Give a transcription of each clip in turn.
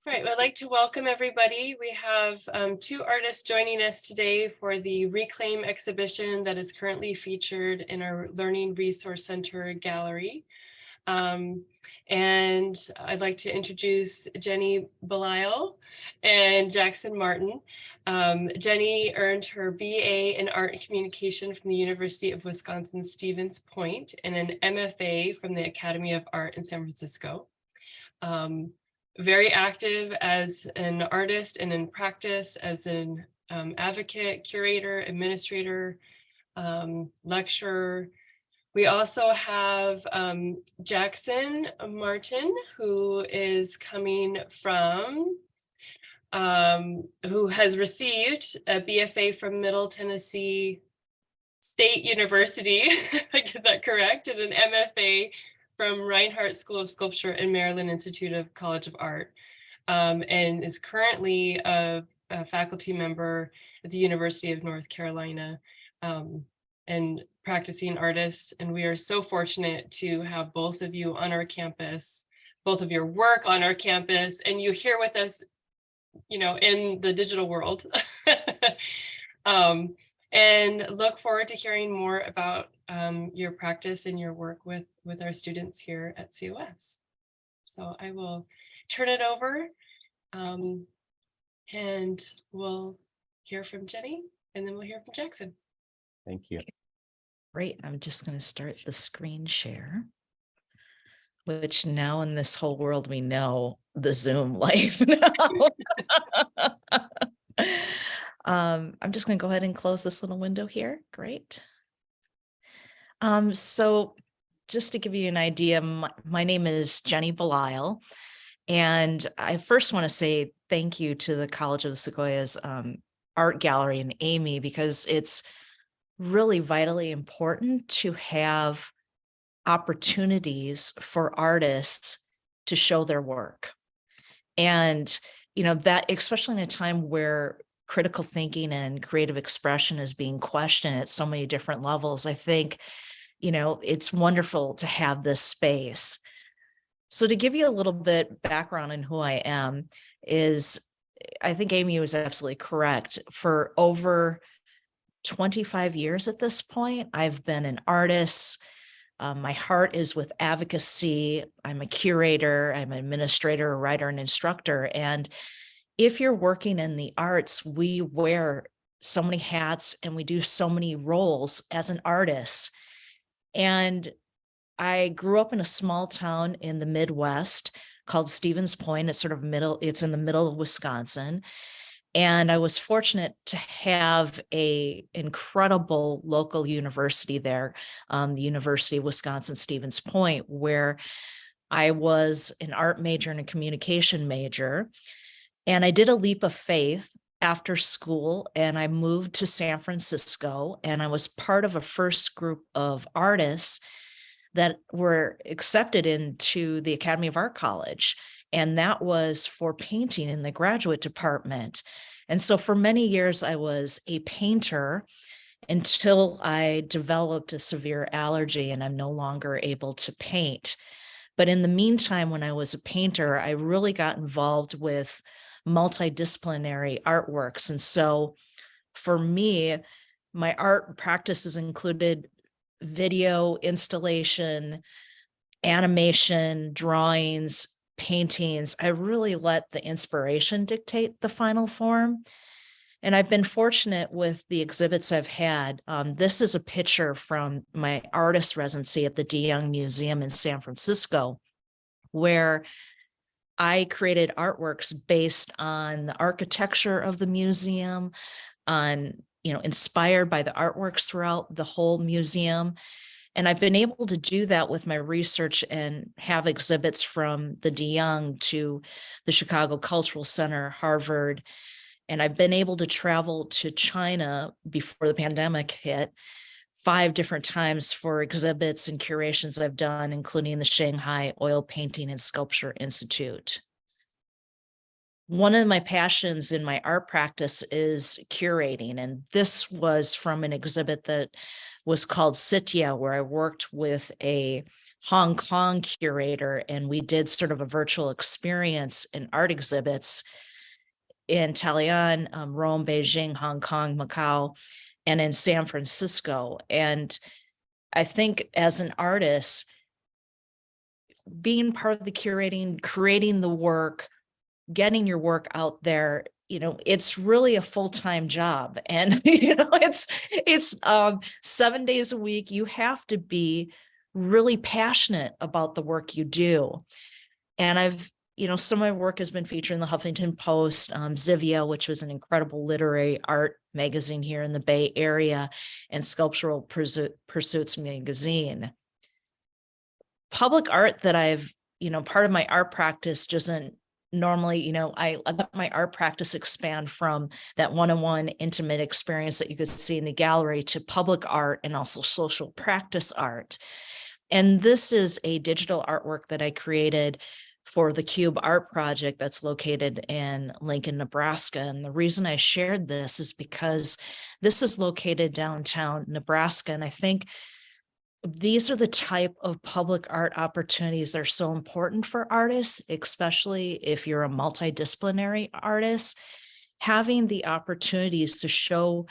All right, I'd like to welcome everybody. We have two artists joining us today for the Reclaim exhibition that is currently featured in our Learning Resource Center gallery. And I'd like to introduce Jenny Balisle and Jackson Martin. Jenny earned her BA in Art and Communication from the University of Wisconsin-Stevens Point and an MFA from the Academy of Art in San Francisco. Very active as an artist and in practice as an advocate, curator, administrator, lecturer. We also have Jackson Martin, who is coming from, who has received a BFA from Middle Tennessee State University, I get that correct, and an MFA from Reinhardt School of Sculpture and Maryland Institute of College of Art, and is currently a faculty member at the University of North Carolina, and practicing artist. And we are so fortunate to have both of you on our campus, both of your work on our campus, and you here with us, in the digital world. And look forward to hearing more about your practice and your work with our students here at COS. So I will turn it over and we'll hear from Jenny and then we'll hear from Jackson. Thank you. Great. I'm just going to start the screen share, which now in this whole world, we know the Zoom life now. I'm just going to go ahead and close this little window here. Great. So just to give you an idea, my name is Jenny Balisle, and I first want to say thank you to the College of the Sequoias Art Gallery and Amy, because it's really vitally important to have opportunities for artists to show their work. And, that especially in a time where critical thinking and creative expression is being questioned at so many different levels, I think, it's wonderful to have this space. So to give you a little bit background on who I am is, I think Amy was absolutely correct. For over 25 years at this point, I've been an artist. My heart is with advocacy. I'm a curator, I'm an administrator, a writer, and instructor. And if you're working in the arts, we wear so many hats and we do so many roles as an artist. And I grew up in a small town in the Midwest called Stevens Point. It's it's in the middle of Wisconsin. And I was fortunate to have an incredible local university there, the University of Wisconsin-Stevens Point, where I was an art major and a communication major. And I did a leap of faith after school, and I moved to San Francisco, and I was part of a first group of artists that were accepted into the Academy of Art College. And that was for painting in the graduate department. And so for many years, I was a painter until I developed a severe allergy and I'm no longer able to paint. But in the meantime, when I was a painter, I really got involved with multidisciplinary artworks. And so for me, my art practices included video, installation, animation, drawings, paintings. I really let the inspiration dictate the final form. And I've been fortunate with the exhibits I've had. This is a picture from my artist residency at the DeYoung Museum in San Francisco, where I created artworks based on the architecture of the museum, inspired by the artworks throughout the whole museum. And I've been able to do that with my research and have exhibits from the DeYoung to the Chicago Cultural Center, Harvard. And I've been able to travel to China before the pandemic hit 5 different times for exhibits and curations I've done, including the Shanghai Oil Painting and Sculpture Institute. One of my passions in my art practice is curating, and this was from an exhibit that was called Sitya, where I worked with a Hong Kong curator, and we did sort of a virtual experience in art exhibits in Talian, Rome, Beijing, Hong Kong, Macau, and in San Francisco. And I think as an artist, being part of the curating, creating the work, getting your work out there, it's really a full-time job. And, it's 7 days a week. You have to be really passionate about the work you do. And some of my work has been featured in the Huffington Post, Zivia, which was an incredible literary art magazine here in the Bay Area, and Sculptural Pursuits magazine. Public art that part of my art practice doesn't normally, I let my art practice expand from that one-on-one intimate experience that you could see in the gallery to public art and also social practice art. And this is a digital artwork that I created for the Cube Art Project that's located in Lincoln, Nebraska. And the reason I shared this is because this is located downtown Nebraska. And I think these are the type of public art opportunities that are so important for artists, especially if you're a multidisciplinary artist. Having the opportunities to show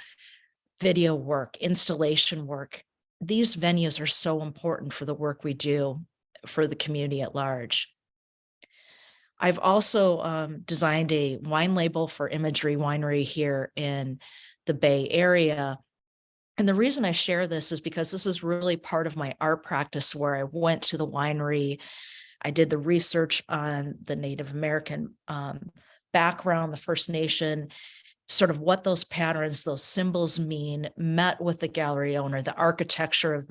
video work, installation work, these venues are so important for the work we do for the community at large. I've also designed a wine label for Imagery Winery here in the Bay Area. And the reason I share this is because this is really part of my art practice, where I went to the winery. I did the research on the Native American background, the First Nation, sort of what those patterns, those symbols mean, met with the gallery owner, the architecture of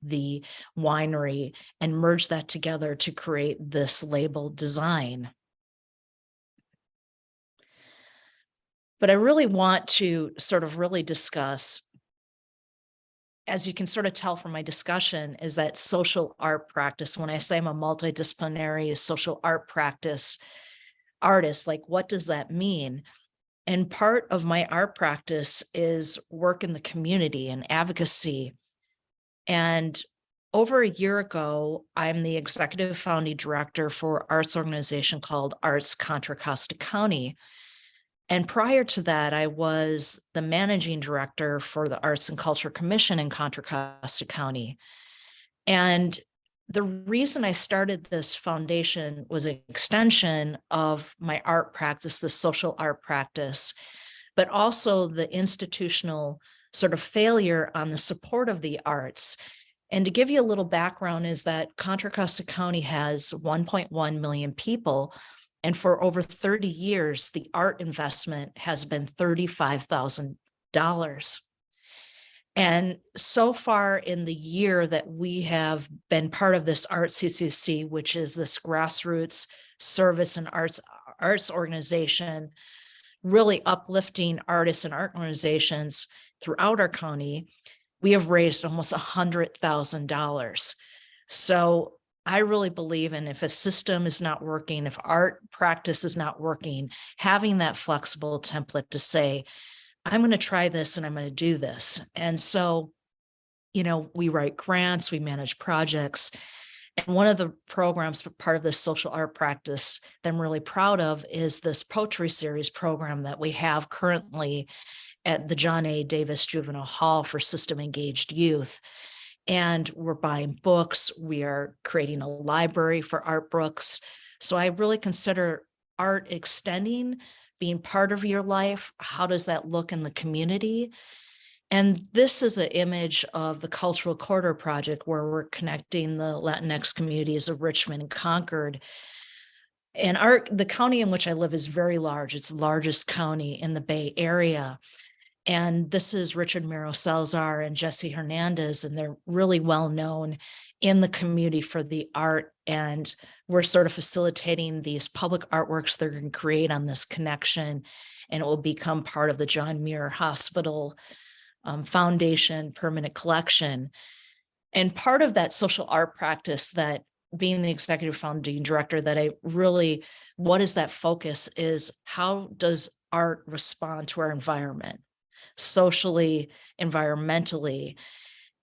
the winery, and merged that together to create this label design. But I really want to sort of really discuss, as you can sort of tell from my discussion, is that social art practice. When I say I'm a multidisciplinary social art practice artist, like, what does that mean? And part of my art practice is work in the community and advocacy. And over a year ago, I'm the executive founding director for arts organization called Arts Contra Costa County. And prior to that, I was the managing director for the Arts and Culture Commission in Contra Costa County. And the reason I started this foundation was an extension of my art practice, the social art practice, but also the institutional sort of failure on the support of the arts. And to give you a little background is that Contra Costa County has 1.1 million people. And for over 30 years, the art investment has been $35,000. And so far in the year that we have been part of this Art CCC, which is this grassroots service and arts organization, really uplifting artists and art organizations throughout our county, we have raised almost $100,000. So I really believe in, if a system is not working, if art practice is not working, having that flexible template to say, I'm going to try this and I'm going to do this. And so, we write grants, we manage projects. And one of the programs for part of this social art practice that I'm really proud of is this poetry series program that we have currently at the John A. Davis Juvenile Hall for system engaged youth. And we're buying books. We are creating a library for art books. So I really consider art extending, being part of your life. How does that look in the community? And this is an image of the Cultural Corridor Project, where we're connecting the Latinx communities of Richmond and Concord. And the county in which I live is very large. It's the largest county in the Bay Area. And this is Richard Miro Salazar and Jesse Hernandez, and they're really well known in the community for the art. And we're sort of facilitating these public artworks they're going to create on this connection, and it will become part of the John Muir Hospital Foundation permanent collection. And part of that social art practice, that being the executive founding director, that what is that focus, is how does art respond to our environment? Socially, environmentally.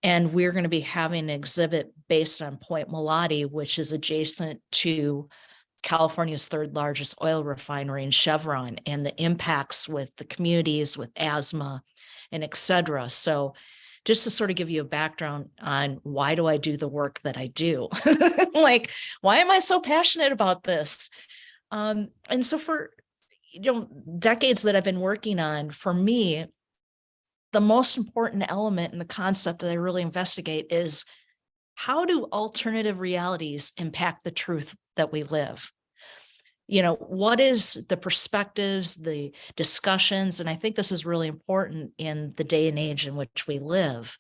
And we're going to be having an exhibit based on Point Mulati, which is adjacent to California's third largest oil refinery in Chevron, and the impacts with the communities with asthma and et cetera. So just to sort of give you a background on why do I do the work that I do? Like, why am I so passionate about this? And so for decades that I've been working on, for me, the most important element in the concept that I really investigate is how do alternative realities impact the truth that we live? What is the perspectives, the discussions? And I think this is really important in the day and age in which we live.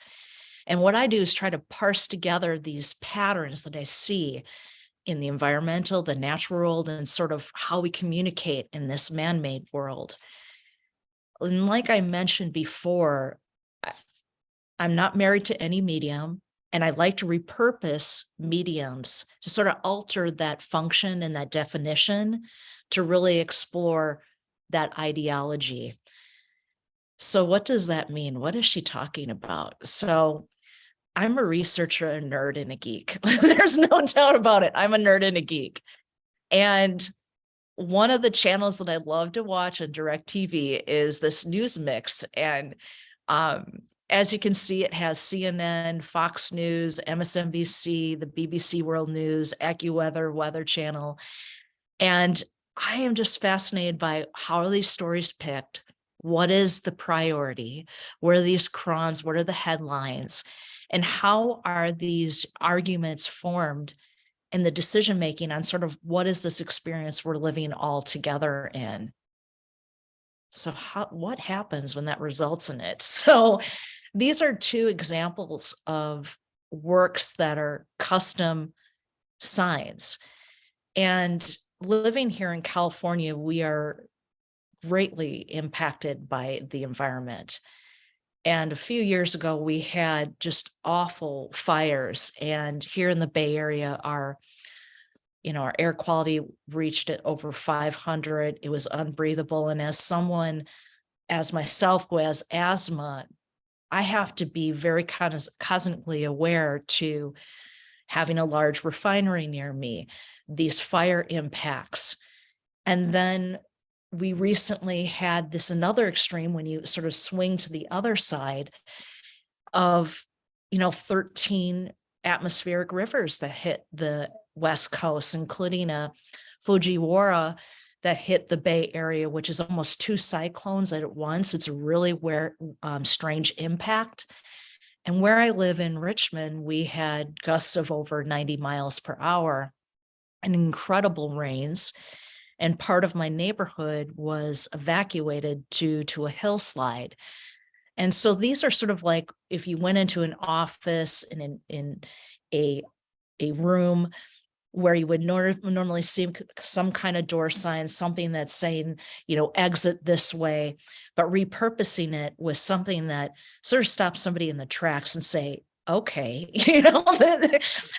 And what I do is try to parse together these patterns that I see in the environmental, the natural world, and sort of how we communicate in this man-made world. And like I mentioned before, I'm not married to any medium, and I like to repurpose mediums to sort of alter that function and that definition to really explore that ideology. So what does that mean? What is she talking about? So I'm a researcher, a nerd, and a geek. There's no doubt about it. I'm a nerd and a geek. And one of the channels that I love to watch on DirecTV is this news mix. And as you can see, it has CNN, Fox News, MSNBC, the BBC World News, AccuWeather, Weather Channel. And I am just fascinated by how are these stories picked? What is the priority? What are these crons? What are the headlines? And how are these arguments formed in the decision-making on sort of what is this experience we're living all together in? So what happens when that results in it? So these are two examples of works that are custom signs. And living here in California, we are greatly impacted by the environment. And a few years ago, we had just awful fires. And here in the Bay Area, our air quality reached at over 500. It was unbreathable. And as someone, as myself, who has asthma, I have to be very constantly aware to having a large refinery near me, these fire impacts. And then we recently had this another extreme when you sort of swing to the other side of, 13 atmospheric rivers that hit the West Coast, including a Fujiwara that hit the Bay Area, which is almost two cyclones at once. It's a really strange impact. And where I live in Richmond, we had gusts of over 90 miles per hour and incredible rains. And part of my neighborhood was evacuated due to a hillslide. And so these are sort of like if you went into an office and in a room where you would normally see some kind of door sign, something that's saying, exit this way, but repurposing it with something that sort of stops somebody in the tracks and say, okay,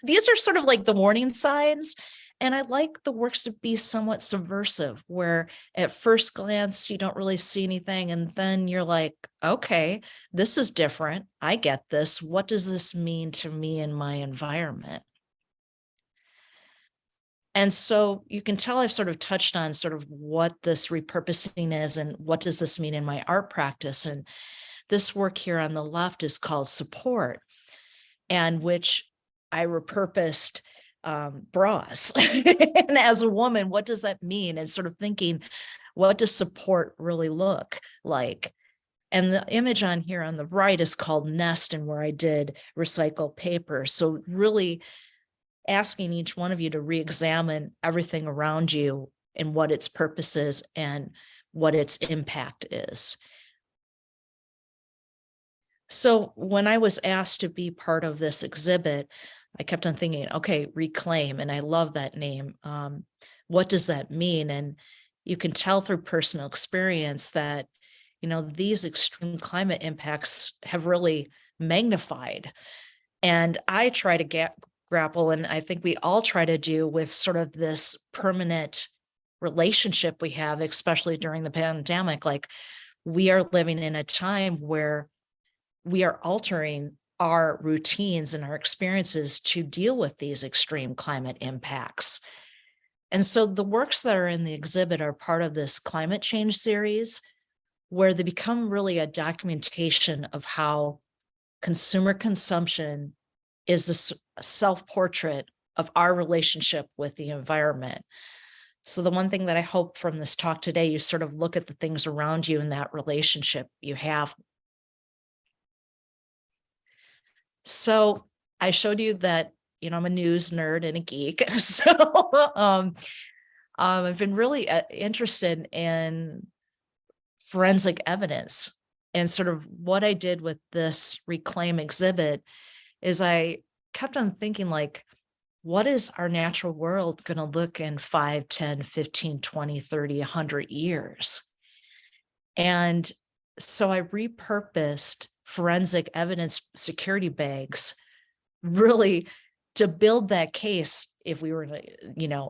these are sort of like the warning signs. And I like the works to be somewhat subversive, where at first glance, you don't really see anything. And then you're like, okay, this is different. I get this. What does this mean to me and my environment? And so you can tell I've sort of touched on sort of what this repurposing is and what does this mean in my art practice. And this work here on the left is called Support, and which I repurposed bras. And as a woman, what does that mean? And sort of thinking, what does support really look like? And the image on here on the right is called Nest, and where I did recycled paper. So really asking each one of you to re-examine everything around you and what its purpose is and what its impact is. So when I was asked to be part of this exhibit, I kept on thinking, okay, reclaim. And I love that name. What does that mean? And you can tell through personal experience that, these extreme climate impacts have really magnified. And I try to grapple, and I think we all try to do, with sort of this permanent relationship we have, especially during the pandemic. Like, we are living in a time where we are altering our routines and our experiences to deal with these extreme climate impacts. And so the works that are in the exhibit are part of this climate change series, where they become really a documentation of how consumer consumption is a self-portrait of our relationship with the environment. So the one thing that I hope from this talk today, you sort of look at the things around you and that relationship you have. So I showed you that, I'm a news nerd and a geek. So I've been really interested in forensic evidence. And sort of what I did with this Reclaim exhibit is I kept on thinking, like, what is our natural world going to look in 5, 10, 15, 20, 30, 100 years? And so I repurposed forensic evidence security bags really to build that case. If we were,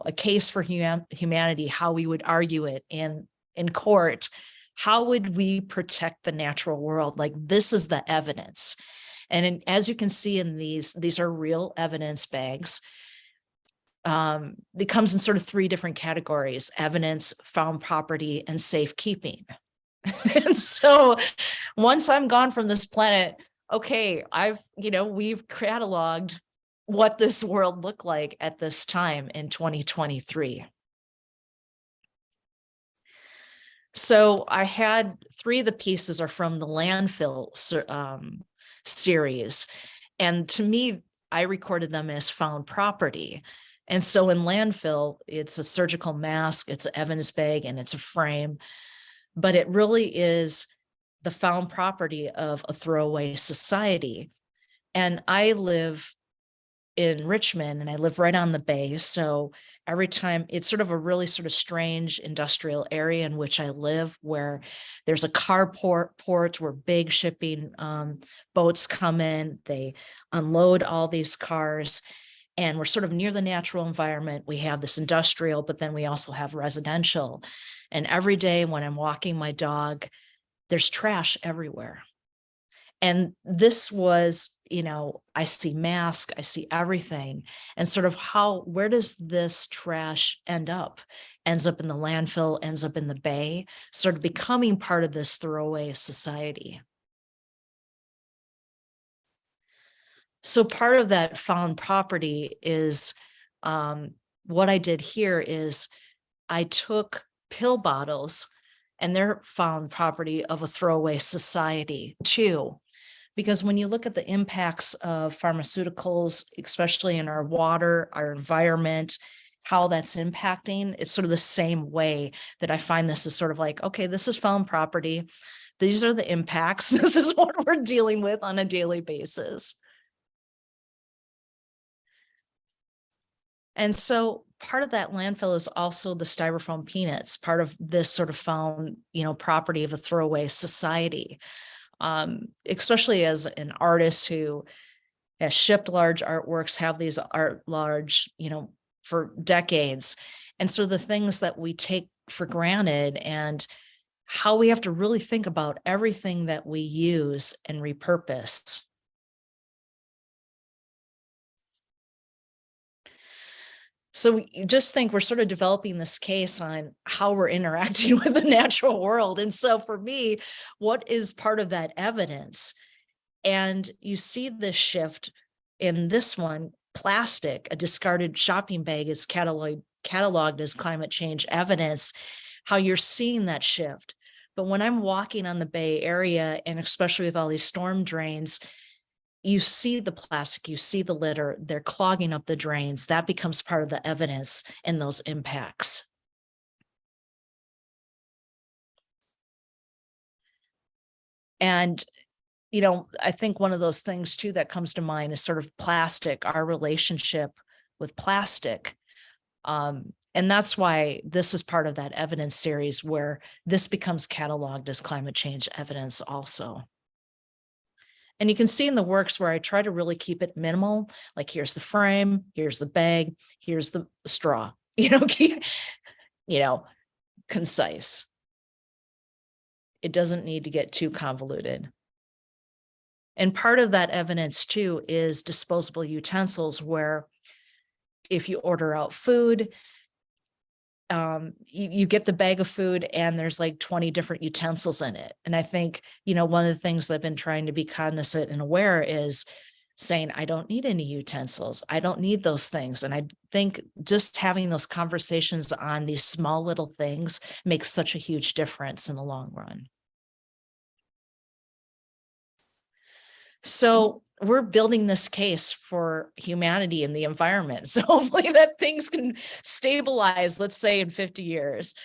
a case for humanity, how we would argue it in court, how would we protect the natural world? Like, this is the evidence. And as you can see in these are real evidence bags. It comes in sort of 3 different categories: evidence, found property, and safekeeping. And so once I'm gone from this planet, okay, we've cataloged what this world looked like at this time in 2023. So I had 3 of the pieces are from the landfill series. And to me, I recorded them as found property. And so in landfill, it's a surgical mask, it's an evidence bag, and it's a frame. But it really is the found property of a throwaway society. And I live in Richmond, and I live right on the bay. So every time, it's sort of a really sort of strange industrial area in which I live, where there's a port where big shipping boats come in, they unload all these cars, and we're sort of near the natural environment. We have this industrial, but then we also have residential. And every day when I'm walking my dog, there's trash everywhere. And this was, I see masks, I see everything. And sort of where does this trash end up? Ends up in the landfill, ends up in the bay, sort of becoming part of this throwaway society. So part of that found property is, what I did here is I took pill bottles, and they're found property of a throwaway society too. Because when you look at the impacts of pharmaceuticals, especially in our water, our environment, how that's impacting, it's sort of the same way that I find this is sort of like, okay, this is found property. These are the impacts. This is what we're dealing with on a daily basis. And so part of that landfill is also the styrofoam peanuts, part of this sort of found, property of a throwaway society. Especially as an artist who has shipped large artworks, have these large, for decades. And so the things that we take for granted and how we have to really think about everything that we use and repurpose. So you just think we're sort of developing this case on how we're interacting with the natural world. And so for me, what is part of that evidence? And you see this shift in this one, plastic, a discarded shopping bag is cataloged as climate change evidence, how you're seeing that shift. But when I'm walking on the Bay Area, and especially with all these storm drains, you see the plastic, you see the litter, they're clogging up the drains. That becomes part of the evidence in those impacts. And, I think one of those things too that comes to mind is sort of plastic, our relationship with plastic. And that's why this is part of that evidence series where this becomes cataloged as climate change evidence also. And you can see in the works where I try to really keep it minimal, like here's the frame, here's the bag, here's the straw, concise. It doesn't need to get too convoluted. And part of that evidence too is disposable utensils, where if you order out food, you get the bag of food and there's like 20 different utensils in it. And I think, one of the things I've been trying to be cognizant and aware is saying, I don't need any utensils. I don't need those things. And I think just having those conversations on these small little things makes such a huge difference in the long run. So we're building this case for humanity and the environment. So hopefully that things can stabilize, let's say in 50 years.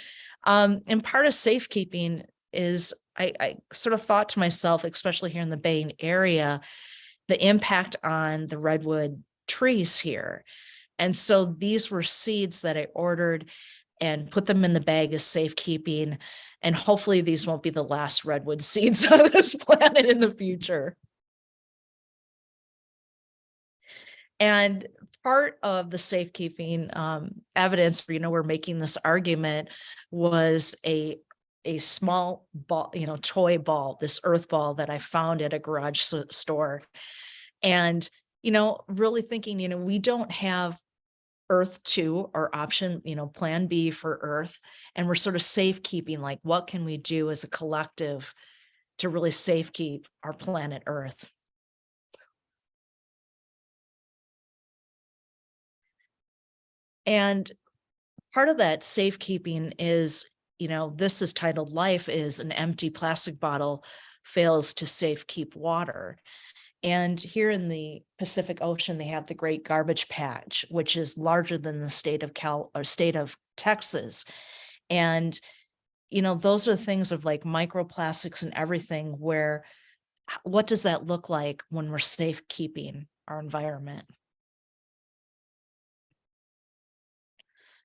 And part of safekeeping is I sort of thought to myself, especially here in the Bay Area, the impact on the redwood trees here. And so these were seeds that I ordered and put them in the bag as safekeeping. And hopefully these won't be the last redwood seeds on this planet in the future. And part of the safekeeping evidence for, we're making this argument was a small ball, toy ball, this earth ball that I found at a garage store. And, really thinking, we don't have Earth 2 or option, plan B for Earth. And we're sort of safekeeping, like, what can we do as a collective to really safekeep our planet Earth? And part of that safekeeping is, this is titled Life is an empty plastic bottle fails to safekeep water. And here in the Pacific Ocean, they have the Great Garbage Patch, which is larger than the state of Texas. And, those are the things of like microplastics and everything, where what does that look like when we're safekeeping our environment?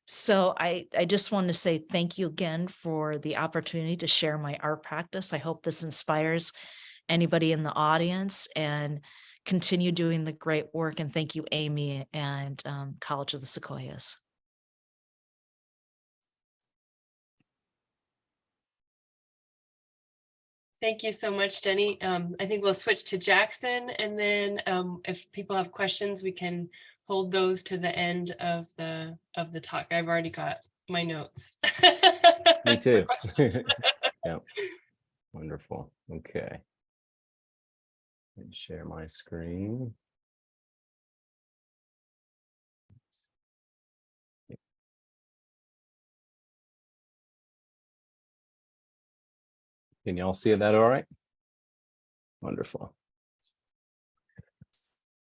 So I just wanted to say thank you again for the opportunity to share my art practice. I hope this inspires anybody in the audience, and continue doing the great work. And thank you, Amy, and College of the Sequoias. Thank you so much, Jenny. I think we'll switch to Jackson, and then if people have questions, we can hold those to the end of the talk. I've already got my notes. Me too. Yeah. Wonderful. Okay. Let me share my screen. Can y'all see that all right? Wonderful.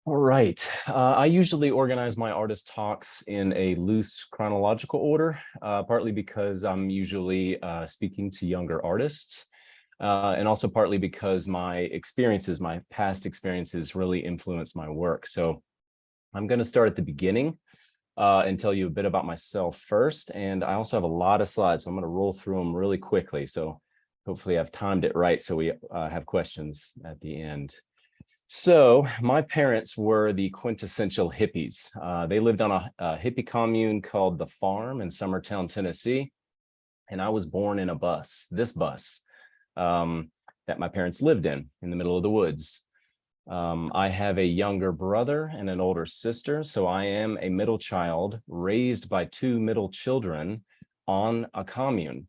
All right. I usually organize my artist talks in a loose chronological order, partly because I'm usually speaking to younger artists, and also partly because my past experiences really influence my work. So I'm going to start at the beginning and tell you a bit about myself first. And I also have a lot of slides, so I'm going to roll through them really quickly. So hopefully I've timed it right so we have questions at the end. So my parents were the quintessential hippies. They lived on a hippie commune called The Farm in Summertown, Tennessee. And I was born in this bus that my parents lived in the middle of the woods. I have a younger brother and an older sister. So I am a middle child raised by two middle children on a commune.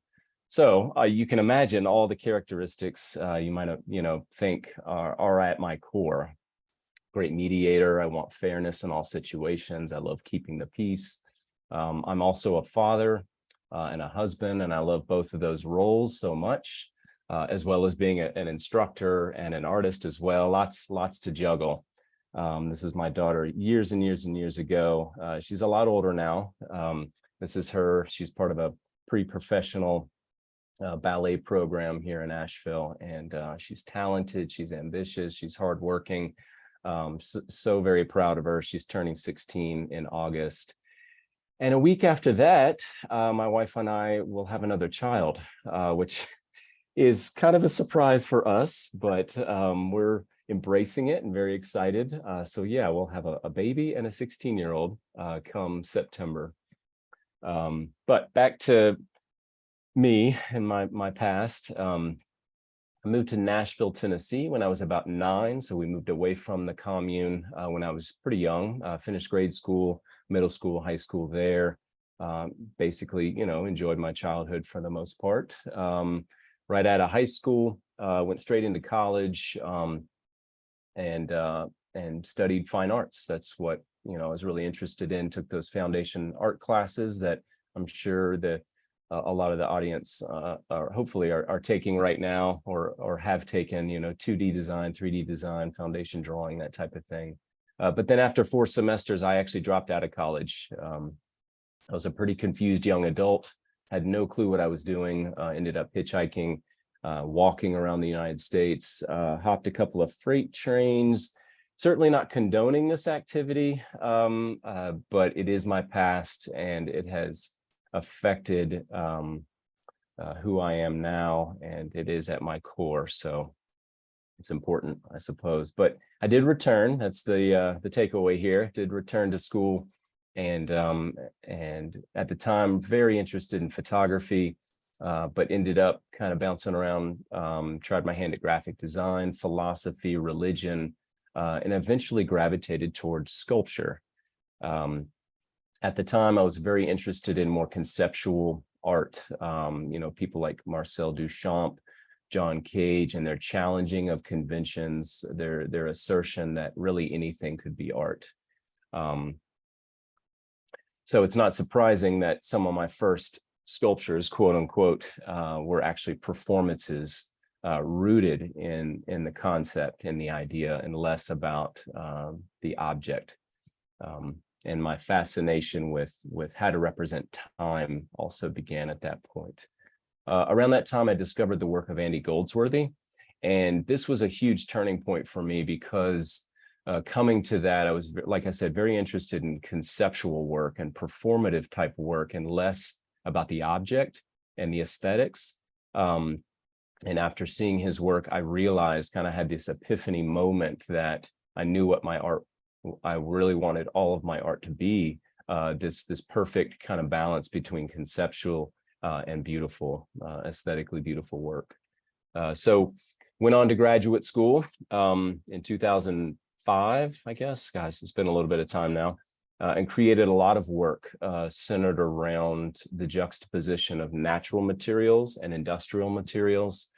So you can imagine all the characteristics you might think are at my core. Great mediator. I want fairness in all situations. I love keeping the peace. I'm also a father and a husband, and I love both of those roles so much, as well as being an instructor and an artist as well. Lots to juggle. This is my daughter years and years and years ago. She's a lot older now. This is her. She's part of a pre-professional ballet program here in Asheville, and she's talented, she's ambitious, she's hardworking. So very proud of her. She's turning 16 in August. And a week after that, my wife and I will have another child, which is kind of a surprise for us, but we're embracing it and very excited. So yeah, we'll have a baby and a 16-year-old come September. But back to me and my past. I moved to Nashville, Tennessee when I was about 9. So we moved away from the commune when I was pretty young, finished grade school, middle school, high school there. Basically, enjoyed my childhood for the most part. Right out of high school, went straight into college and studied fine arts. That's what, I was really interested in, took those foundation art classes that I'm sure that a lot of the audience hopefully are taking right now or have taken, 2D design, 3D design, foundation drawing, that type of thing. But then after 4 semesters, I actually dropped out of college. I was a pretty confused young adult, had no clue what I was doing, ended up hitchhiking, walking around the United States, hopped a couple of freight trains, certainly not condoning this activity, but it is my past and it has affected who I am now, and it is at my core. So it's important, I suppose. But I did return. That's the takeaway here. Did return to school, and at the time very interested in photography, but ended up kind of bouncing around. Tried my hand at graphic design, philosophy, religion, and eventually gravitated towards sculpture. At the time, I was very interested in more conceptual art. People like Marcel Duchamp, John Cage, and their challenging of conventions, their assertion that really anything could be art. So it's not surprising that some of my first sculptures, quote unquote, were actually performances rooted in the concept and the idea, and less about the object. And my fascination with how to represent time also began at that point. Around that time, I discovered the work of Andy Goldsworthy, and this was a huge turning point for me because coming to that, I was, like I said, very interested in conceptual work and performative type work, and less about the object and the aesthetics. And after seeing his work, I realized, kind of had this epiphany moment, that I knew what I really wanted all of my art to be, this perfect kind of balance between conceptual and beautiful, aesthetically beautiful work. So went on to graduate school in 2005, I guess. Guys, it's been a little bit of time now, and created a lot of work centered around the juxtaposition of natural materials and industrial materials.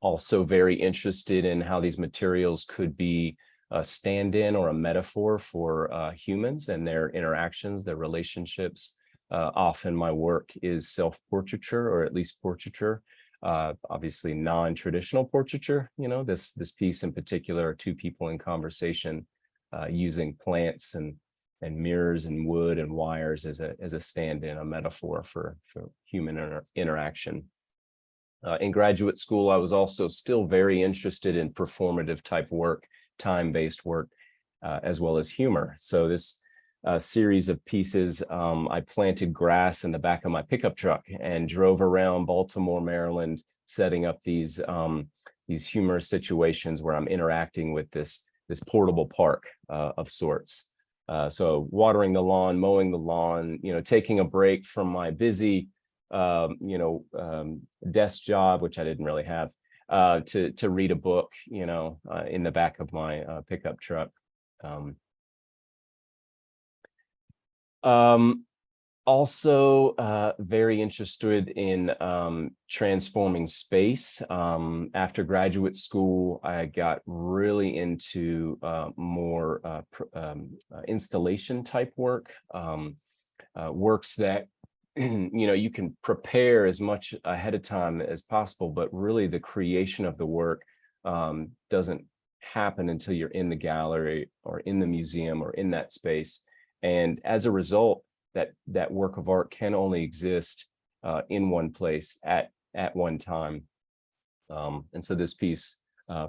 Also very interested in how these materials could be a stand-in or a metaphor for humans and their interactions, their relationships. Often my work is self-portraiture, or at least portraiture, obviously non-traditional portraiture. This piece in particular are 2 people in conversation, using plants and mirrors and wood and wires as a stand-in, a metaphor for human interaction. In graduate school, I was also still very interested in performative type work, time-based work, as well as humor. So this series of pieces, I planted grass in the back of my pickup truck and drove around Baltimore, Maryland, setting up these humorous situations where I'm interacting with this portable park of sorts. So watering the lawn, mowing the lawn, taking a break from my busy desk job, which I didn't really have, to read a book, in the back of my pickup truck. Also very interested in transforming space. After graduate school, I got really into more installation type work, works that you can prepare as much ahead of time as possible, but really the creation of the work doesn't happen until you're in the gallery or in the museum or in that space. And as a result, that work of art can only exist in one place at one time. And so this piece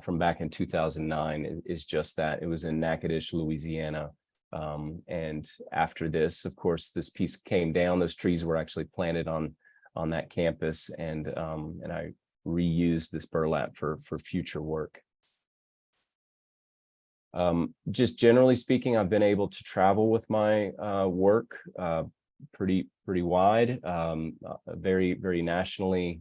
from back in 2009 is just that. It was in Natchitoches, Louisiana. And after this, of course, this piece came down. Those trees were actually planted on that campus, and I reused this burlap for future work. Just generally speaking, I've been able to travel with my work pretty wide, very nationally.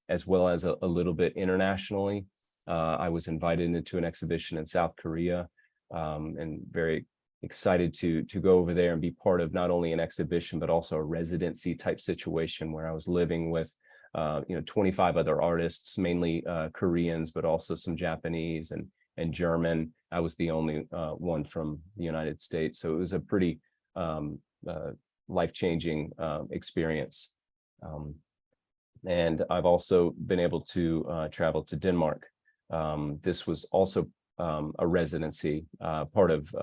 as well as a little bit internationally. I was invited into an exhibition in South Korea, and very excited to go over there and be part of not only an exhibition, but also a residency type situation where I was living with 25 other artists, mainly Koreans, but also some Japanese and German. I was the only one from the United States. So it was a pretty life-changing experience. And I've also been able to travel to Denmark. This was also a residency, part of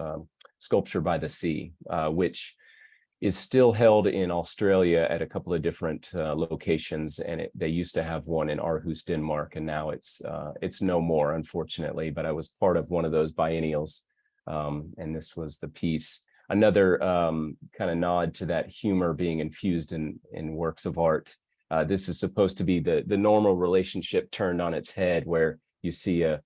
Sculpture by the Sea, which is still held in Australia at a couple of different locations. And they used to have one in Aarhus, Denmark, and now it's no more, unfortunately. But I was part of one of those biennials, and this was the piece. Another kind of nod to that humor being infused in works of art. This is supposed to be the normal relationship turned on its head, where you see a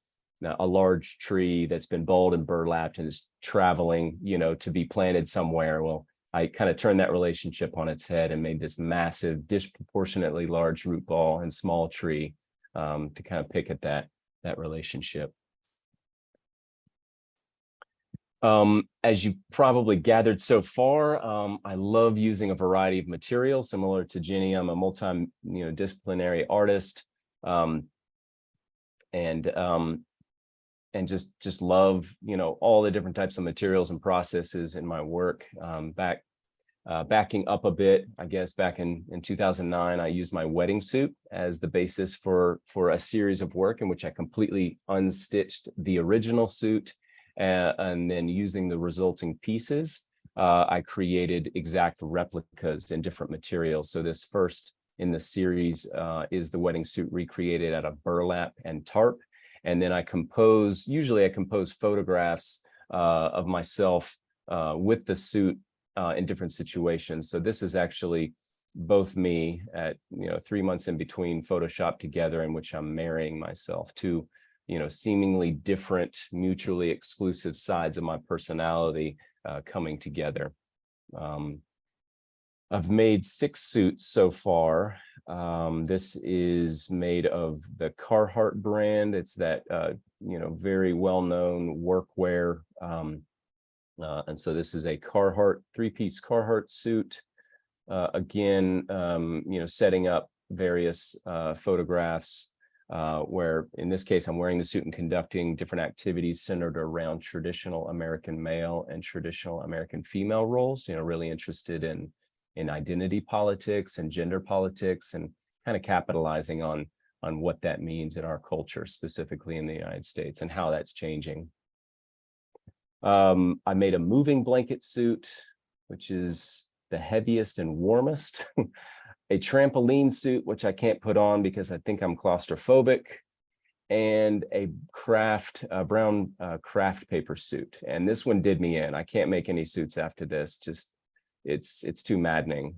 large tree that's been balled and burlapped and is traveling, to be planted somewhere. Well, I kind of turned that relationship on its head and made this massive, disproportionately large root ball and small tree to kind of pick at that relationship. As you probably gathered so far, I love using a variety of materials. Similar to Jenny, I'm a disciplinary artist, and just love all the different types of materials and processes in my work. Backing up a bit, I guess back in 2009, I used my wedding suit as the basis for a series of work in which I completely unstitched the original suit. And then using the resulting pieces, I created exact replicas in different materials. So this first in the series is the wedding suit recreated out of burlap and tarp. And then usually I compose photographs of myself with the suit in different situations. So this is actually both me at 3 months in between Photoshop together, in which I'm marrying myself to seemingly different, mutually exclusive sides of my personality coming together. I've made 6 suits so far. This is made of the Carhartt brand. It's that very well-known workwear. And so this is a Carhartt 3-piece Carhartt suit. Again, setting up various photographs where in this case I'm wearing the suit and conducting different activities centered around traditional American male and traditional American female roles. Really interested in identity politics and gender politics, and kind of capitalizing on what that means in our culture, specifically in the United States, and how that's changing. I made a moving blanket suit, which is the heaviest and warmest. A trampoline suit, which I can't put on because I think I'm claustrophobic, and a brown craft paper suit. And this one did me in. I can't make any suits after this. Just it's too maddening.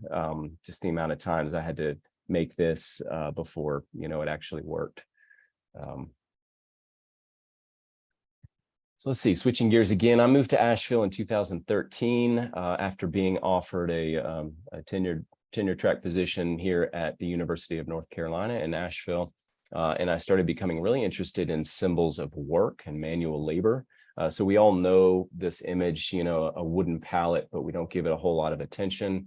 Just the amount of times I had to make this before it actually worked. So let's see, switching gears again, I moved to Asheville in 2013 after being offered a tenure track position here at the University of North Carolina in Asheville. And I started becoming really interested in symbols of work and manual labor. So we all know this image, a wooden pallet, but we don't give it a whole lot of attention.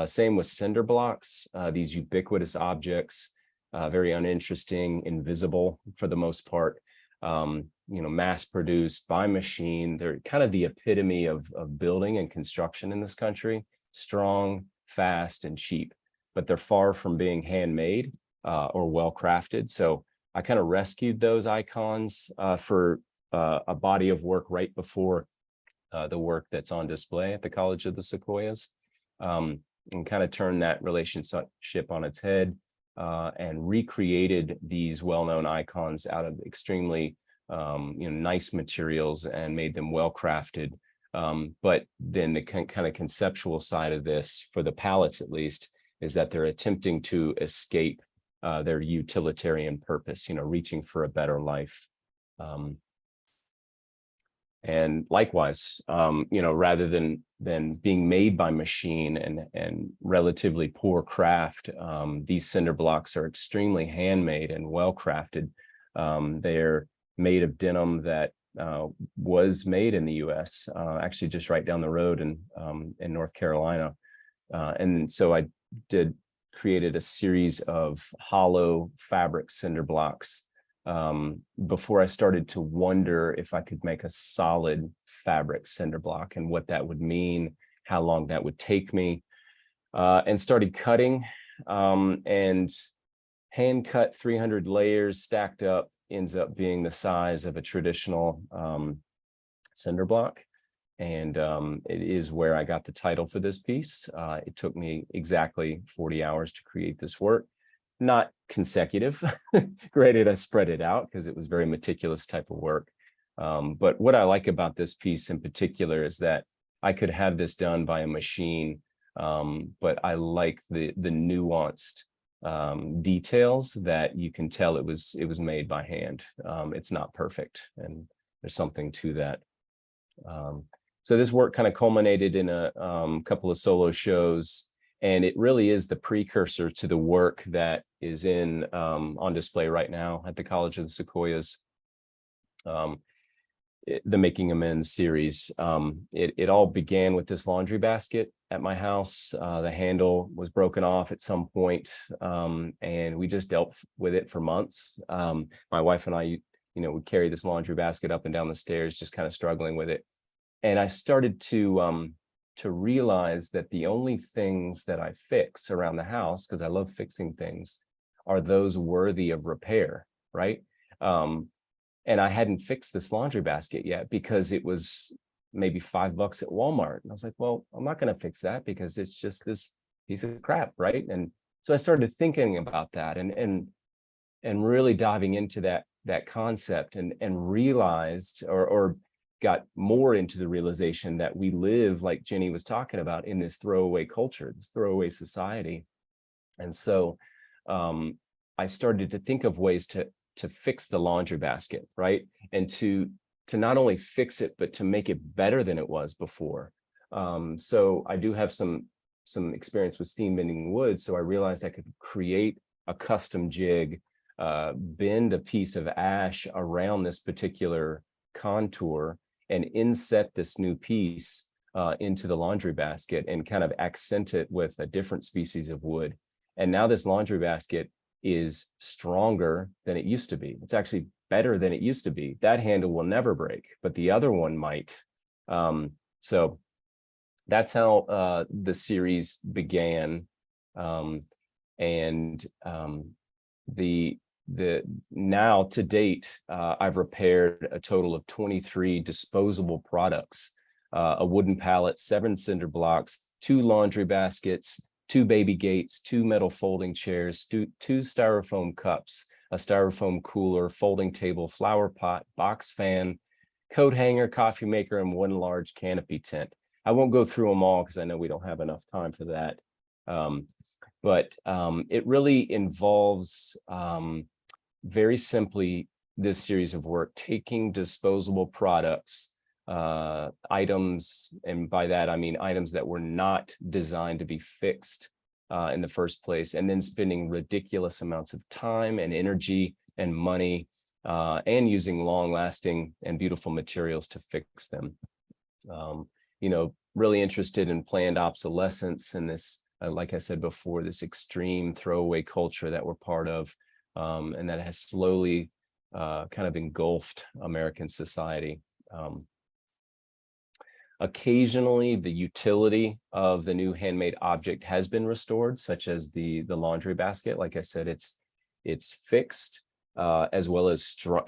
Same with cinder blocks, these ubiquitous objects, very uninteresting, invisible for the most part. Mass produced by machine. They're kind of the epitome of building and construction in this country. Strong, fast, and cheap, but they're far from being handmade or well crafted. So I kind of rescued those icons for a body of work right before the work that's on display at the College of the Sequoias, and kind of turned that relationship on its head and recreated these well-known icons out of extremely nice materials and made them well crafted. But then the kind of conceptual side of this, for the palettes at least, is that they're attempting to escape their utilitarian purpose, reaching for a better life. And likewise, rather than being made by machine and relatively poor craft, these cinder blocks are extremely handmade and well crafted. They're made of denim that was made in the U.S., actually just right down the road in North Carolina. And so I created a series of hollow fabric cinder blocks before I started to wonder if I could make a solid fabric cinder block and what that would mean, how long that would take me, and started cutting, and hand cut 300 layers stacked up ends up being the size of a traditional cinder block. And it is where I got the title for this piece. It took me exactly 40 hours to create this work. Not consecutive. Granted, I spread it out because it was very meticulous type of work. But what I like about this piece in particular is that I could have this done by a machine, but I like the nuanced details that you can tell it was made by hand. It's not perfect, and there's something to that. So this work kind of culminated in a couple of solo shows, and it really is the precursor to the work that is on display right now at the College of the Sequoias, the Making Amends series. It all began with this laundry basket at my house. The handle was broken off at some point, and we just dealt with it for months. My wife and I, would carry this laundry basket up and down the stairs, just kind of struggling with it. And I started to realize that the only things that I fix around the house, because I love fixing things, are those worthy of repair, right? And I hadn't fixed this laundry basket yet because it was maybe $5 at Walmart. And I was like, well, I'm not going to fix that because it's just this piece of crap, right? And so I started thinking about that and really diving into that concept and realized or got more into the realization that we live, like Jenny was talking about, in this throwaway culture, this throwaway society. And so I started to think of ways to fix the laundry basket, right? And to not only fix it, but to make it better than it was before. So I do have some experience with steam bending wood. So I realized I could create a custom jig, bend a piece of ash around this particular contour, and inset this new piece into the laundry basket and kind of accent it with a different species of wood. And now this laundry basket is stronger than it used to be. It's actually better than it used to be. That handle will never break, but the other one might. So that's how the series began. The now to date, I've repaired a total of 23 disposable products, a wooden pallet, 7 cinder blocks, 2 laundry baskets, 2 baby gates, 2 metal folding chairs, 2 styrofoam cups, a styrofoam cooler, folding table, flower pot, box fan, coat hanger, coffee maker, and 1 large canopy tent. I won't go through them all because I know we don't have enough time for that. But it really involves very simply this series of work, taking disposable products, items, and by that I mean items that were not designed to be fixed in the first place, and then spending ridiculous amounts of time and energy and money and using long-lasting and beautiful materials to fix them. Really interested in planned obsolescence and this, like I said before, this extreme throwaway culture that we're part of, and that has slowly kind of engulfed American society. Occasionally, the utility of the new handmade object has been restored, such as the laundry basket. Like I said, it's fixed as well as strong,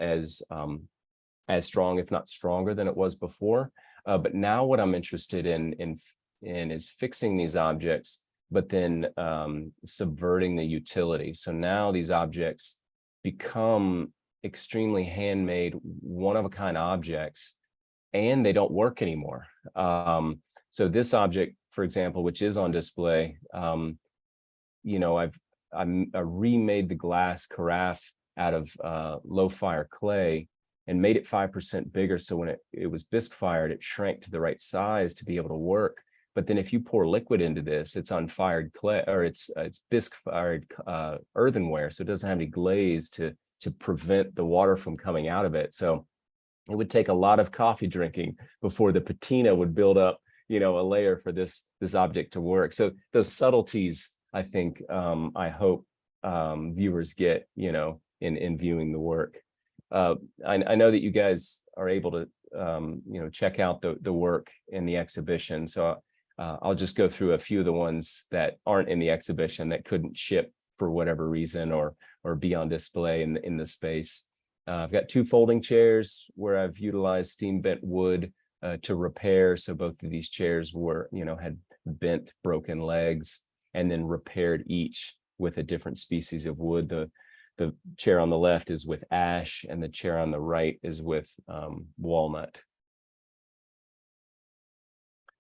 if not stronger than it was before. But now what I'm interested in is fixing these objects, but then subverting the utility. So now these objects become extremely handmade, one-of-a-kind objects, and they don't work anymore. So this object, for example, which is on display, I remade the glass carafe out of low fire clay and made it 5% bigger. So when it was bisque fired, it shrank to the right size to be able to work. But then if you pour liquid into this, it's unfired clay, or it's bisque fired earthenware, so it doesn't have any glaze to prevent the water from coming out of it. So it would take a lot of coffee drinking before the patina would build up, a layer for this object to work. So those subtleties, I think, I hope viewers get, in viewing the work. I know that you guys are able to, check out the work in the exhibition. So I'll just go through a few of the ones that aren't in the exhibition that couldn't ship for whatever reason or be on display in the space. I've got 2 folding chairs where I've utilized steam bent wood to repair. So both of these chairs were, had bent, broken legs, and then repaired each with a different species of wood. The chair on the left is with ash, and the chair on the right is with walnut.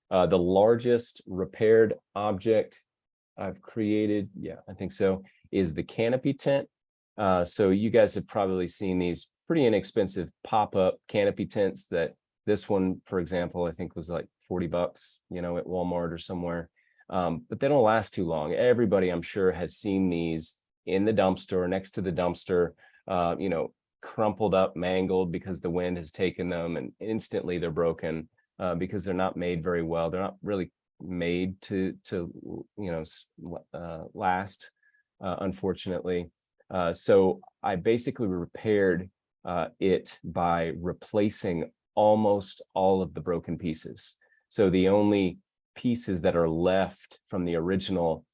The largest repaired object I've created, yeah, I think so, is the canopy tent. So you guys have probably seen these pretty inexpensive pop-up canopy tents. That this one, for example, I think was like $40, at Walmart or somewhere. But they don't last too long. Everybody, I'm sure, has seen these in the dumpster, next to the dumpster, crumpled up, mangled because the wind has taken them, and instantly they're broken because they're not made very well. They're not really made to last, unfortunately. So I basically repaired it by replacing almost all of the broken pieces. So the only pieces that are left from the original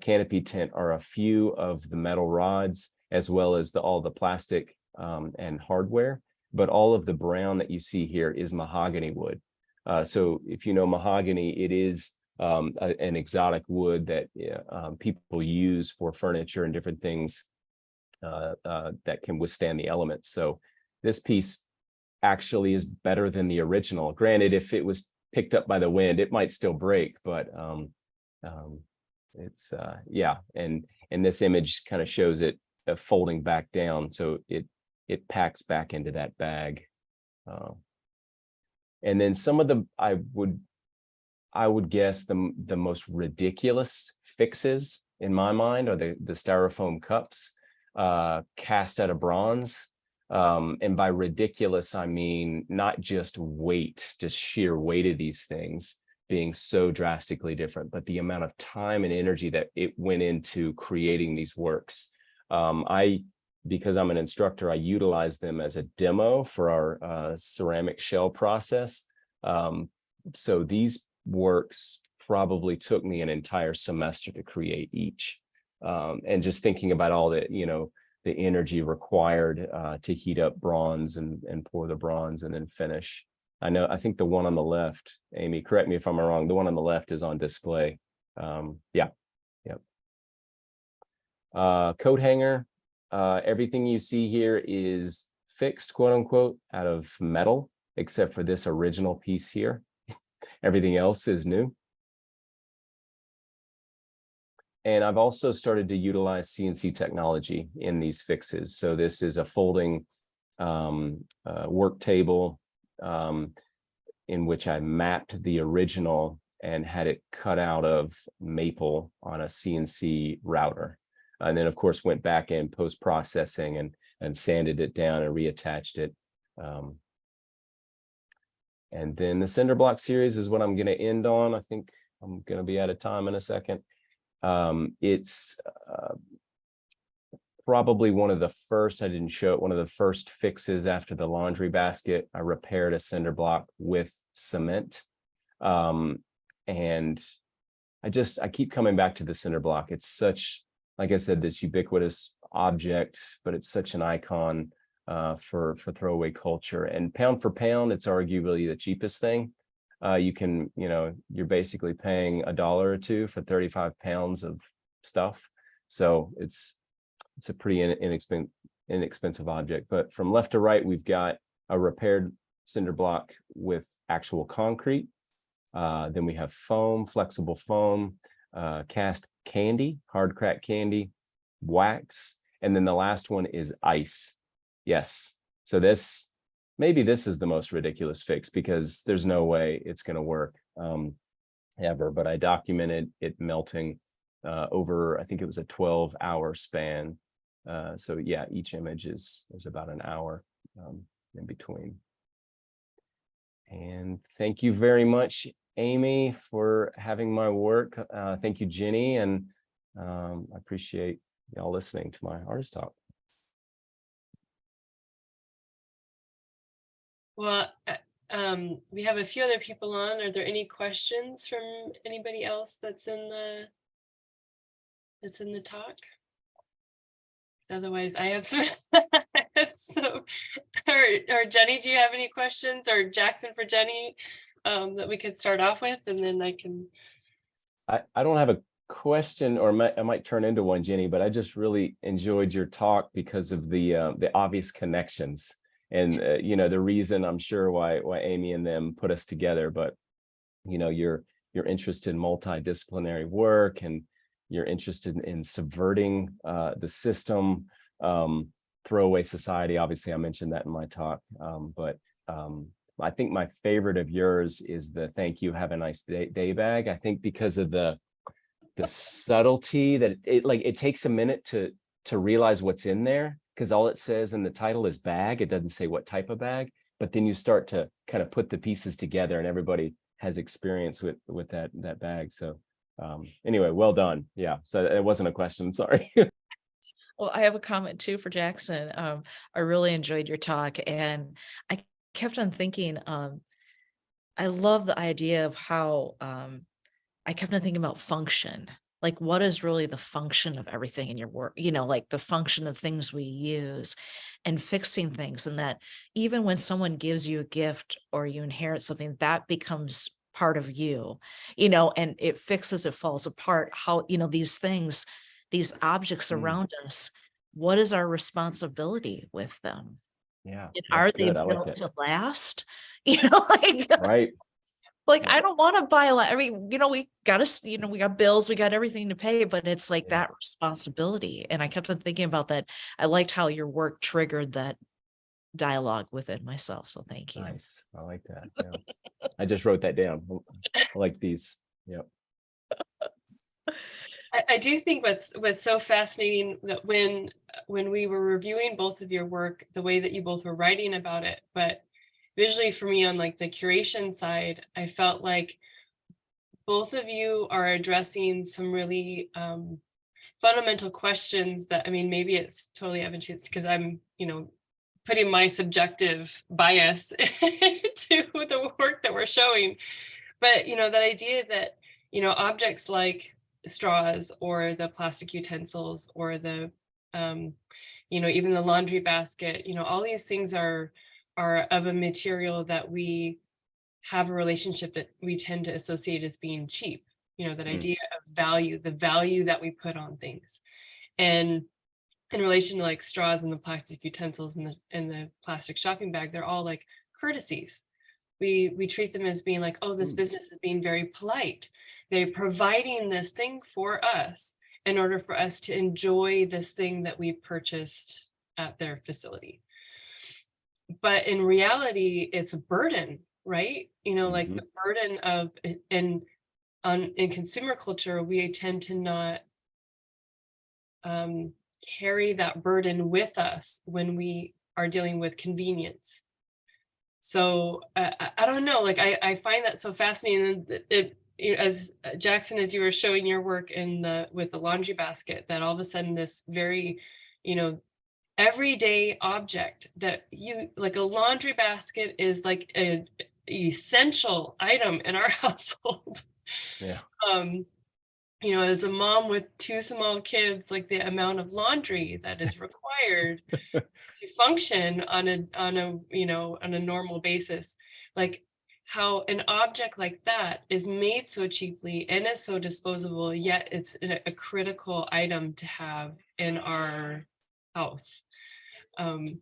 canopy tent are a few of the metal rods, as well as all the plastic and hardware. But all of the brown that you see here is mahogany wood. So if you know mahogany, it is an exotic wood that people use for furniture and different things that can withstand the elements. So this piece actually is better than the original. Granted, if it was picked up by the wind, it might still break, but it's yeah. And this image kind of shows it folding back down, so it packs back into that bag. And then some of the, I would guess the most ridiculous fixes in my mind are the styrofoam cups cast out of bronze. And by ridiculous, I mean not just weight, just sheer weight of these things being so drastically different, but the amount of time and energy that it went into creating these works. Because I'm an instructor, I utilize them as a demo for our ceramic shell process. So these works probably took me an entire semester to create each. And just thinking about all the, the energy required to heat up bronze and pour the bronze and then finish. I think the one on the left, Amy, correct me if I'm wrong, the one on the left is on display. Yeah. Coat hanger. Everything you see here is fixed, quote unquote, out of metal, except for this original piece here. Everything else is new. And I've also started to utilize CNC technology in these fixes. So this is a folding work table in which I mapped the original and had it cut out of maple on a CNC router. And then, of course, went back in post-processing and sanded it down and reattached it. And then the cinder block series is what I'm going to end on. I think I'm going to be out of time in a second. It's probably one of the first, I didn't show it, one of the first fixes after the laundry basket. I repaired a cinder block with cement. And I keep coming back to the cinder block. It's such, like I said, this ubiquitous object, but it's such an icon for throwaway culture. And pound for pound, it's arguably the cheapest thing. You can, you're basically paying $1 or $2 for 35 pounds of stuff. So it's a pretty inexpensive object. But from left to right, we've got a repaired cinder block with actual concrete. Then we have foam, flexible foam, cast candy, hard crack candy, wax, and then the last one is ice. Yes. So this maybe this is the most ridiculous fix because there's no way it's going to work ever. But I documented it melting over, I think it was a 12-hour span. So yeah, each image is about an hour in between. And thank you very much, Amy, for having my work. Thank you, Jenny, and I appreciate y'all listening to my artist talk. Well, we have a few other people on. Are there any questions from anybody else that's in the talk? Otherwise, I have some. Or Jenny, do you have any questions, or Jackson for Jenny, that we could start off with, and then I can. I don't have a question, or I might turn into one, Jenny, but I just really enjoyed your talk because of the obvious connections and the reason, I'm sure, why Amy and them put us together. But your interest in multidisciplinary work, and you're interested in subverting the system, throwaway society. Obviously, I mentioned that in my talk, but I think my favorite of yours is the "Thank you, have a nice day" bag. I think because of the subtlety that it takes a minute to realize what's in there, because all it says in the title is bag. It doesn't say what type of bag, but then you start to kind of put the pieces together, and everybody has experience with that bag. So anyway, well done. Yeah, so it wasn't a question, sorry. Well, I have a comment too for Jackson. I really enjoyed your talk, and I kept on thinking, I love the idea of how I kept on thinking about function. Like, what is really the function of everything in your work? Like the function of things we use, and fixing things. And that even when someone gives you a gift or you inherit something, that becomes part of you, and it fixes, it falls apart. How, these things, these objects around us, what is our responsibility with them? Yeah, And are that's they good. I like built that. to last? Like, Right. like, Yeah. I don't want to buy a lot. I mean, we got to, we got bills, we got everything to pay, but it's like Yeah. that responsibility. And I kept on thinking about that. I liked how your work triggered that dialogue within myself. So thank you. Nice. I like that. Yeah. I just wrote that down. I like these. Yep. I do think what's so fascinating that when we were reviewing both of your work, the way that you both were writing about it, but visually for me on like the curation side, I felt like both of you are addressing some really fundamental questions that, I mean, maybe it's totally advantageous because I'm, putting my subjective bias to the work that we're showing. But, that idea that, objects like straws or the plastic utensils or the, even the laundry basket, all these things are of a material that we have a relationship that we tend to associate as being cheap, that idea of value, the value that we put on things. And in relation to like straws and the plastic utensils and the plastic shopping bag, they're all like courtesies. We treat them as being like, oh, this business is being very polite. They're providing this thing for us in order for us to enjoy this thing that we purchased at their facility. But in reality, it's a burden, right? Like the burden of, and in consumer culture, we tend to not carry that burden with us when we are dealing with convenience. So I don't know, like I find that so fascinating. As Jackson, as you were showing your work with the laundry basket, that all of a sudden this very, everyday object that you like, a laundry basket is like an essential item in our household. Yeah. As a mom with two small kids, like the amount of laundry that is required to function on a normal basis, like how an object like that is made so cheaply and is so disposable, yet it's a critical item to have in our house. I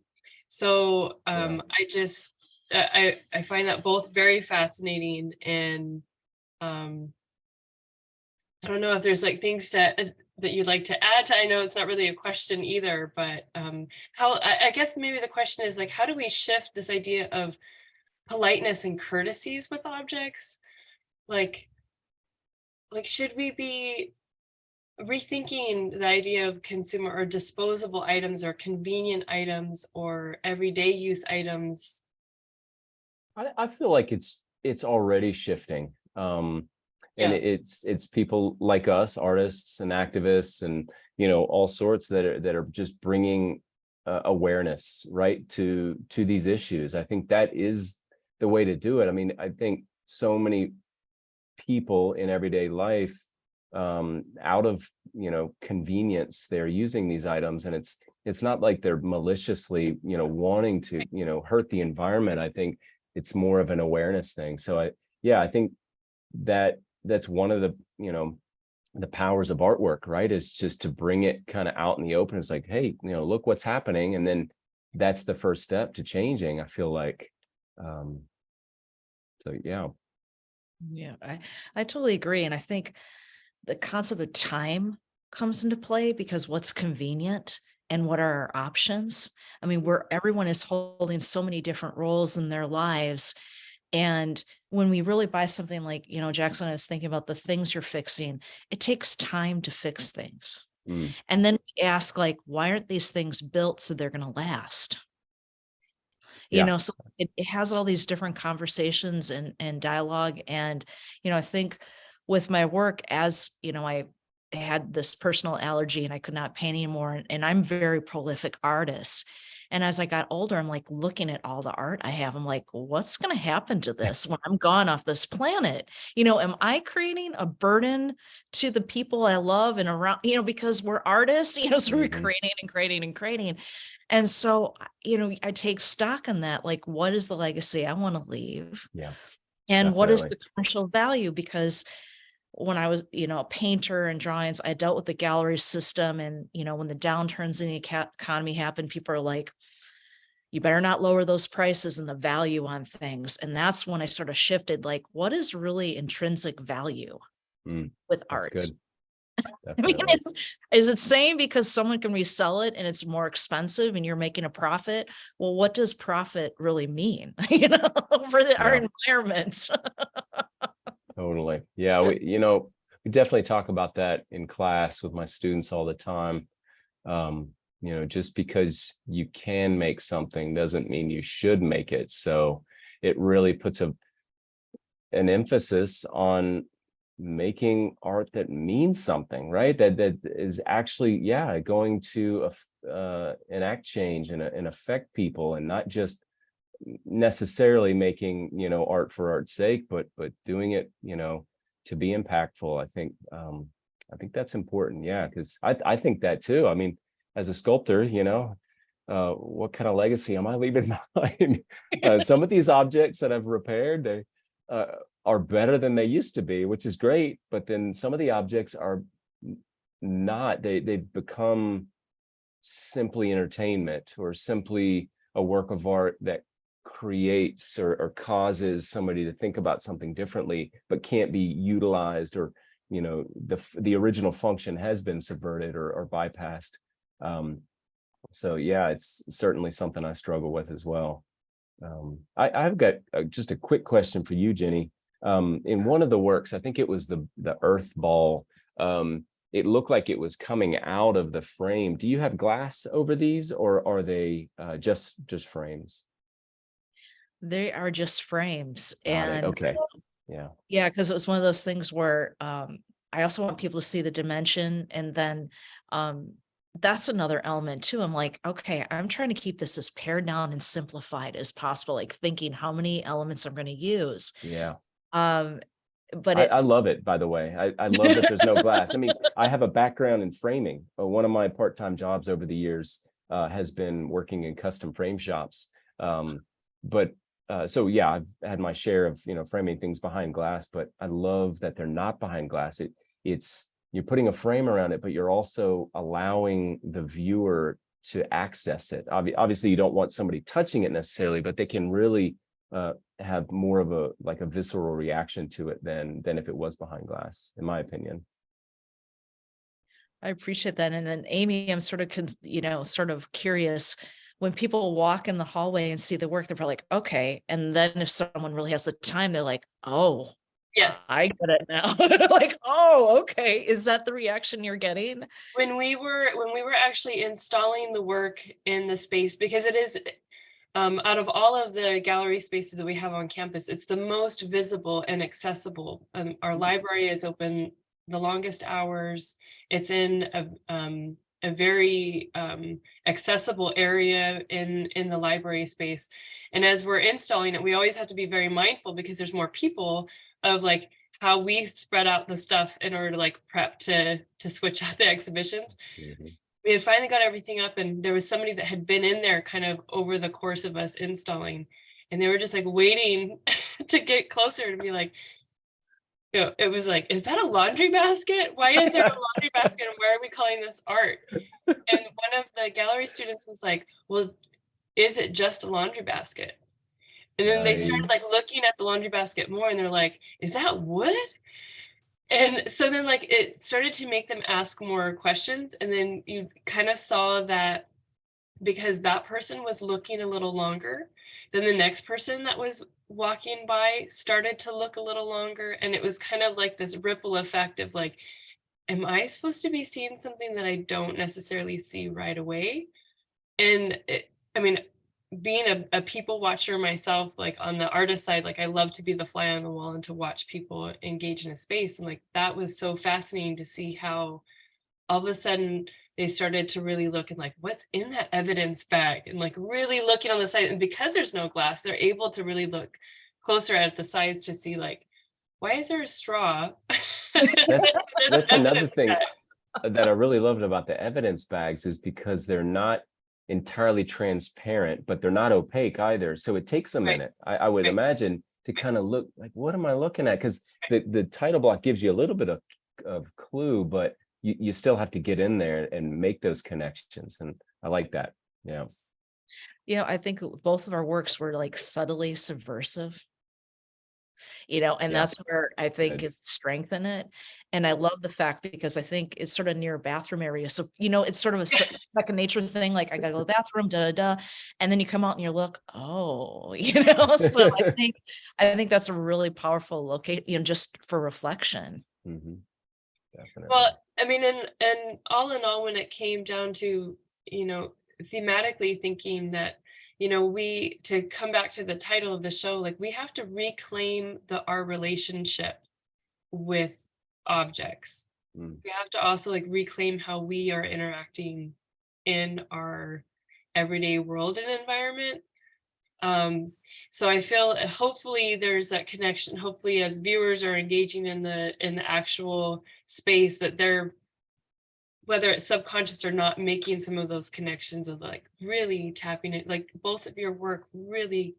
just I find that both very fascinating, and I don't know if there's like things that you'd like to add to? I know it's not really a question either, but how, I guess maybe the question is like, how do we shift this idea of politeness and courtesies with objects? Like should we be rethinking the idea of consumer or disposable items or convenient items or everyday use items? I feel like it's already shifting. And Yeah. it's people like us, artists and activists, and all sorts that are just bringing awareness, right, to these issues. I think that is the way to do it. I mean, I think so many people in everyday life, out of convenience, they're using these items, and it's not like they're maliciously wanting to hurt the environment. I think it's more of an awareness thing. So I think that's one of the powers of artwork, right, is just to bring it kind of out in the open. It's like, hey, look what's happening, and then that's the first step to changing, I feel like. So yeah. Yeah, I totally agree. And I think the concept of time comes into play, because what's convenient and what are our options? I mean, where everyone is holding so many different roles in their lives. And when we really buy something like, Jackson, I was thinking about the things you're fixing, it takes time to fix things. Mm, And then we ask, like, why aren't these things built so they're going to last? yeah. So it has all these different conversations and dialogue. And, I think with my work, as I had this personal allergy and I could not paint anymore. And I'm a very prolific artist. And as I got older, I'm like looking at all the art I have. I'm like, what's going to happen to this when I'm gone off this planet? Am I creating a burden to the people I love and around, because we're artists, so we're Mhm. creating and creating and creating. And so, I take stock in that, like, what is the legacy I want to leave? Yeah, And what is definitely. the commercial value? Because when I was, a painter and drawings, I dealt with the gallery system. And, when the downturns in the economy happened, people are like, you better not lower those prices and the value on things. And that's when I sort of shifted, like, what is really intrinsic value Mm, with that's art? good. I mean, Definitely. is it saying because someone can resell it and it's more expensive and you're making a profit? Well, what does profit really mean, for our Yeah, environment? totally. Yeah, we definitely talk about that in class with my students all the time. Just because you can make something doesn't mean you should make it. So it really puts an emphasis on making art that means something, right? That is actually, yeah, going to enact change and affect people, and not just necessarily making art for art's sake, but doing it to be impactful. I think that's important. Yeah, because I think that too. I mean, as a sculptor, what kind of legacy am I leaving behind? Some of these objects that I've repaired, they are better than they used to be, which is great. But then some of the objects are not. They've become simply entertainment, or simply a work of art that creates or causes somebody to think about something differently, but can't be utilized, or the original function has been subverted or bypassed. So yeah, it's certainly something I struggle with as well. I've got just a quick question for you, Jenny. In one of the works, I think it was the earth ball, it looked like it was coming out of the frame. Do you have glass over these, or are they just frames? They are just frames. Got it. And Okay. Yeah. yeah, because it was one of those things where I also want people to see the dimension. And then that's another element too. I'm like, okay, I'm trying to keep this as pared down and simplified as possible, like thinking how many elements I'm going to use. Yeah. Um, but I love it, by the way. I love that there's no glass. I mean, I have a background in framing. One of my part-time jobs over the years has been working in custom frame shops. But so yeah, I've had my share of framing things behind glass, but I love that they're not behind glass. It's you're putting a frame around it, but you're also allowing the viewer to access it. Obviously, you don't want somebody touching it necessarily, but they can really have more of a visceral reaction to it than if it was behind glass, in my opinion. I appreciate that. And then Amy, I'm sort of, sort of curious, when people walk in the hallway and see the work, they're probably like, okay. And then if someone really has the time, they're like, oh, Yes. I get it now. Like, oh, okay. Is that the reaction you're getting? When we were actually installing the work in the space, because it is, out of all of the gallery spaces that we have on campus, it's the most visible and accessible. Our library is open the longest hours. It's in a very accessible area in the library space. And as we're installing it, we always have to be very mindful, because there's more people, of like how we spread out the stuff in order to like prep to switch out the exhibitions. Mhm. We had finally got everything up, and there was somebody that had been in there kind of over the course of us installing, and they were just like waiting to get closer to be like, it was like, is that a laundry basket? Why is there a laundry basket, and why are we calling this art? And one of the gallery students was like, well, is it just a laundry basket? And then they started like Nice. looking at the laundry basket more, and they're like, is that wood? And so then like it started to make them ask more questions. And then you kind of saw that, because that person was looking a little longer, then the next person that was walking by started to look a little longer. And it was kind of like this ripple effect of like, am I supposed to be seeing something that I don't necessarily see right away? And I mean, being a people watcher myself, like on the artist side, like I love to be the fly on the wall and to watch people engage in a space. And like that was so fascinating to see how all of a sudden they started to really look and like, what's in that evidence bag? And like really looking on the side. And because there's no glass, they're able to really look closer at the sides to see like, why is there a straw? That's another thing that I really loved about the evidence bags, is because they're not entirely transparent, but they're not opaque either. So it takes a Right. minute, I would Right. imagine, to kind of look like, what am I looking at? Because the title block gives you a little bit of clue, but you still have to get in there and make those connections. And I like that. Yeah. I think both of our works were like subtly subversive, and Yeah. that's where I think Good. is strength in it. And I love the fact, because I think it's sort of near a bathroom area. So, it's sort of a second nature thing. Like I gotta go to the bathroom, and then you come out and you look, oh, so I think that's a really powerful location, just for reflection. Mhm. Definitely. Well, I mean, and all in all, when it came down to, thematically thinking that, we, to come back to the title of the show, like we have to reclaim our relationship with objects. Mm. We have to also like reclaim how we are interacting in our everyday world and environment. So I feel hopefully there's that connection. Hopefully, as viewers are engaging in the actual space, that they're, whether it's subconscious or not, making some of those connections of like really tapping it. Like both of your work really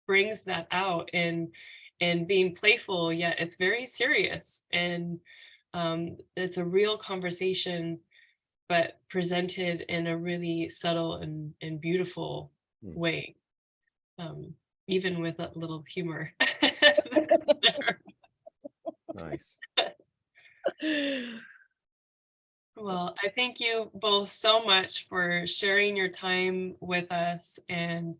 brings that out, and being playful, yet it's very serious, and it's a real conversation, but presented in a really subtle and beautiful Mm. way. Even with a little humor. Nice. Well, I thank you both so much for sharing your time with us, and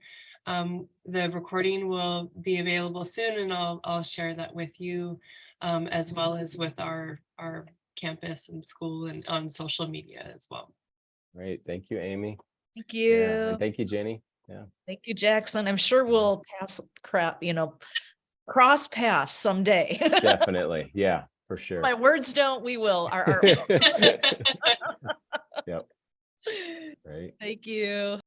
the recording will be available soon, and I'll share that with you, as well as with our campus and school and on social media as well. Great. Thank you, Amy. Thank Yeah. you. And thank you, Jenny. Yeah. Thank you, Jackson. I'm sure we'll cross paths someday. Definitely. Yeah, for sure. My words don't, we will. Yep. Right. Thank you.